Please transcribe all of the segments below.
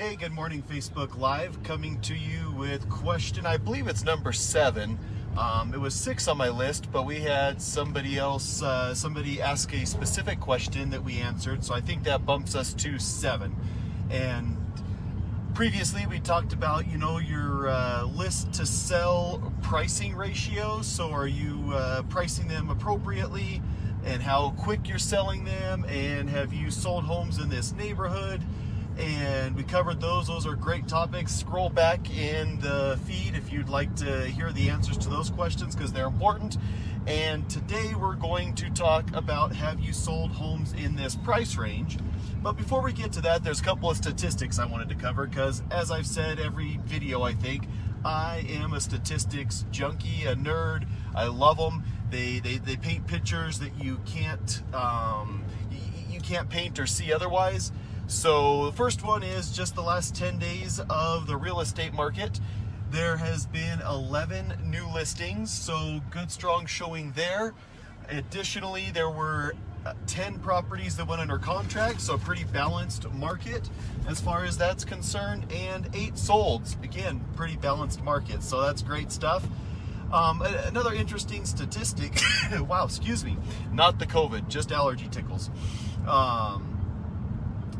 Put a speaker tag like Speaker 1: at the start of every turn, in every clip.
Speaker 1: Hey, good morning, Facebook Live, coming to you with question, I believe it's number 7. It was 6 on my list, but we had somebody ask a specific question that we answered, so I think that bumps us to 7. And previously we talked about, your list to sell pricing ratios. So are you pricing them appropriately, and how quick you're selling them, and have you sold homes in this neighborhood? And we covered those. Those are great topics. Scroll back in the feed if you'd like to hear the answers to those questions, because they're important. And today we're going to talk about, have you sold homes in this price range? But before we get to that, there's a couple of statistics I wanted to cover, because as I've said every video, I think I am a statistics junkie, a nerd. I love them. They paint pictures that you can't paint or see otherwise. So the first one is just the last 10 days of the real estate market. There has been 11 new listings, so good, strong showing there. Additionally, there were 10 properties that went under contract, so a pretty balanced market as far as that's concerned, and 8 solds. Again, pretty balanced market, so that's great stuff. Another interesting statistic, wow, excuse me, not the COVID, just allergy tickles.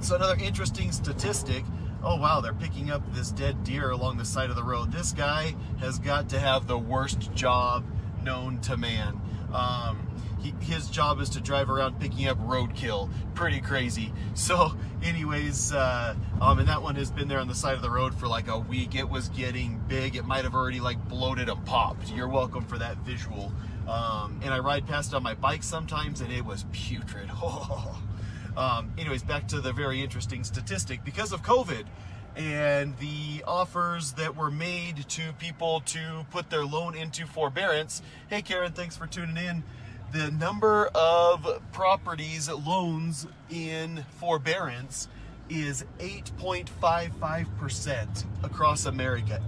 Speaker 1: So another interesting statistic, oh wow, they're picking up this dead deer along the side of the road. This guy has got to have the worst job known to man. His job is to drive around picking up roadkill. Pretty crazy. So anyways, and that one has been there on the side of the road for like a week. It was getting big. It might have already like bloated and popped. You're welcome for that visual. And I ride past it on my bike sometimes, and it was putrid. Anyways, back to the very interesting statistic. Because of COVID and the offers that were made to people to put their loan into forbearance, hey Karen, thanks for tuning in. The number of properties, loans in forbearance is 8.55% across America.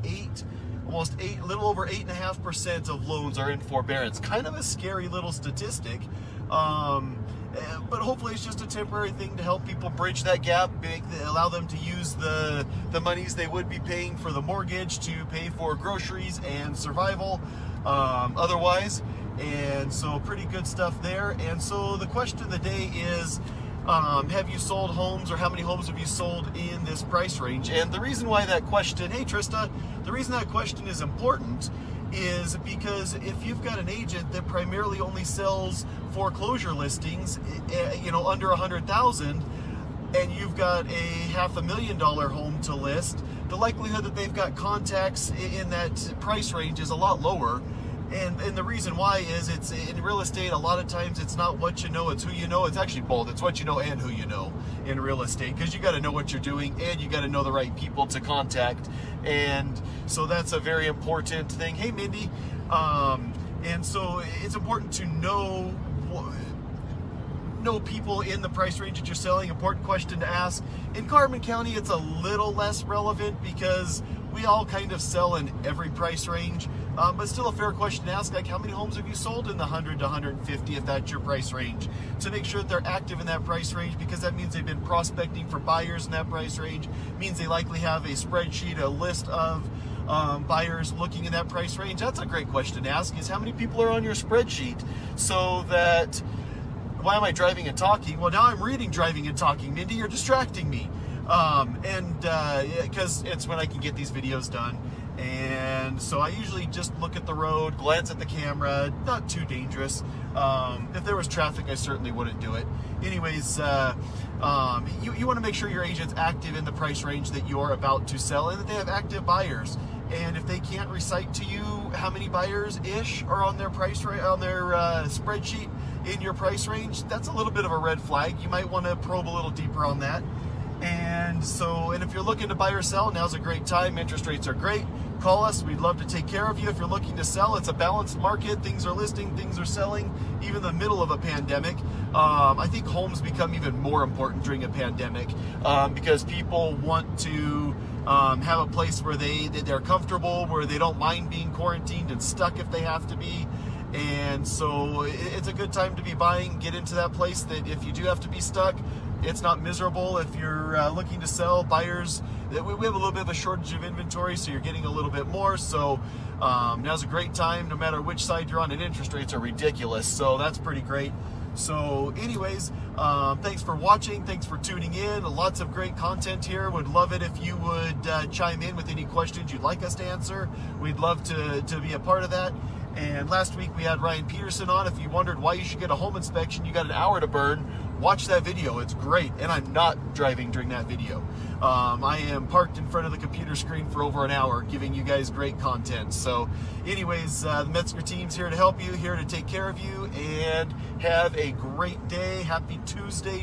Speaker 1: Almost 8, a little over 8.5% of loans are in forbearance. Kind of a scary little statistic. But hopefully it's just a temporary thing to help people bridge that gap, allow them to use the monies they would be paying for the mortgage to pay for groceries and survival otherwise. And so pretty good stuff there. And so the question of the day is, have you sold homes, or how many homes have you sold in this price range? And the reason why that question, hey Trista, the reason that question is important is because if you've got an agent that primarily only sells foreclosure listings, under $100,000, and you've got a $500,000 home to list, the likelihood that they've got contacts in that price range is a lot lower. And the reason why is, it's in real estate, a lot of times it's not what you know, it's who you know. It's actually both. It's what you know and who you know in real estate, because you got to know what you're doing, and you got to know the right people to contact. And so that's a very important thing. Hey Mindy, and so it's important to know people in the price range that you're selling. Important question to ask. In Carbon County, it's a little less relevant because we all kind of sell in every price range, but still a fair question to ask, like how many homes have you sold in the 100 to 150, if that's your price range, to make sure that they're active in that price range, because that means they've been prospecting for buyers in that price range, means they likely have a spreadsheet, a list of buyers looking in that price range. That's a great question to ask, is how many people are on your spreadsheet, so that, why am I driving and talking? Well, now I'm reading driving and talking. Mindy, you're distracting me. Because it's when I can get these videos done. And so I usually just look at the road, glance at the camera, not too dangerous. If there was traffic, I certainly wouldn't do it. Anyways, you want to make sure your agent's active in the price range that you're about to sell, and that they have active buyers. And if they can't recite to you how many buyers-ish are on their spreadsheet in your price range, that's a little bit of a red flag. You might want to probe a little deeper on that. And if you're looking to buy or sell, now's a great time. Interest rates are great. Call us. We'd love to take care of you. If you're looking to sell, it's a balanced market. Things are listing, things are selling, even in the middle of a pandemic. I think homes become even more important during a pandemic, because people want to have a place where they're comfortable, where they don't mind being quarantined and stuck if they have to be. And so it's a good time to be buying. Get into that place that if you do have to be stuck, it's not miserable. If you're looking to sell, buyers we have a little bit of a shortage of inventory, so you're getting a little bit more. So now's a great time, no matter which side you're on, and interest rates are ridiculous. So that's pretty great. So anyways, thanks for watching. Thanks for tuning in. Lots of great content here. Would love it if you would chime in with any questions you'd like us to answer. We'd love to be a part of that. And last week we had Ryan Peterson on. If you wondered why you should get a home inspection, you got an hour to burn. Watch that video. It's great. And I'm not driving during that video. I am parked in front of the computer screen for over an hour giving you guys great content. So anyways, the Metzger team's here to help you, here to take care of you, and have a great day. Happy Tuesday.